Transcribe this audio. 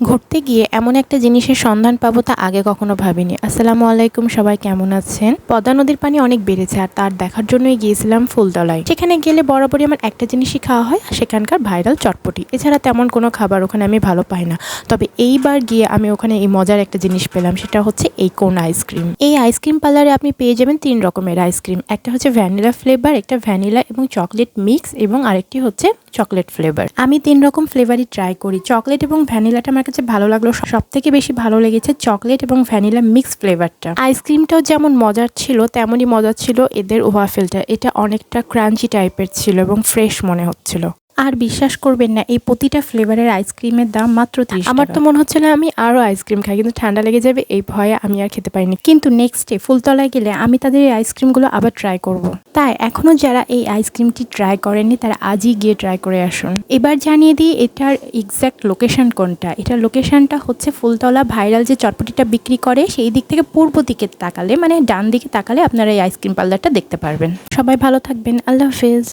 ঘুরতে গিয়ে এমন একটা জিনিসের সন্ধান পাবো তা আগে কখনো ভাবিনি। আসসালামু আলাইকুম, সবাই কেমন আছেন? পদ্মা নদীর পানি অনেক বেড়েছে আর তার দেখার জন্যই গিয়েছিলাম ফুলতলায়। সেখানে গেলে বরাবরই আমার একটা জিনিসই খাওয়া হয়, সেখানকার ভাইরাল চটপটি। এছাড়া তেমন কোনো খাবার ওখানে আমি ভালো পাই না। তবে এইবার গিয়ে আমি ওখানে এই মজার একটা জিনিস পেলাম, সেটা হচ্ছে এই কোন আইসক্রিম। এই আইসক্রিম পার্লারে আপনি পেয়ে যাবেন 3 রকমের আইসক্রিম। একটা হচ্ছে ভ্যানিলা ফ্লেভার, একটা ভ্যানিলা এবং চকলেট মিক্স এবং আরেকটি হচ্ছে চকলেট ফ্লেভার। আমি 3 রকম ফ্লেভারই ট্রাই করি। চকলেট এবং ভ্যানিলাটা আমার কাছে ভালো লাগলো, সব থেকে বেশি ভালো লেগেছে চকলেট এবং ভ্যানিলা মিক্স ফ্লেভারটা। আইসক্রিমটাও যেমন মজার ছিল তেমনই মজার ছিল এদের ওয়াফেলটা। এটা অনেকটা ক্রাঞ্চি টাইপের ছিল এবং ফ্রেশ মনে হচ্ছিল। আর বিশ্বাস করবেন না, এই প্রতিটা ফ্লেভারের আইসক্রিমের দাম মাত্র 30 টাকা। আমার তো মনে হচ্ছিল আমি আরও আইসক্রিম খাই, কিন্তু ঠান্ডা লেগে যাবে এই ভয়ে আমি আর খেতে পারিনি। কিন্তু নেক্সট ডে ফুলতলায় গেলে আমি তাদের এই আইসক্রিমগুলো আবার ট্রাই করব। তাই এখনও যারা এই আইসক্রিমটি ট্রাই করেননি তারা আজই গিয়ে ট্রাই করে আসুন। এবার জানিয়ে দিই এটার এক্স্যাক্ট লোকেশন কোনটা। এটার লোকেশনটা হচ্ছে ফুলতলা ভাইরাল যে চটপটিটা বিক্রি করে সেই দিক থেকে পূর্ব দিকে তাকালে, মানে ডান দিকে তাকালে আপনারা এই আইসক্রিম পার্লারটা দেখতে পারবেন। সবাই ভালো থাকবেন, আল্লাহ হাফেজ।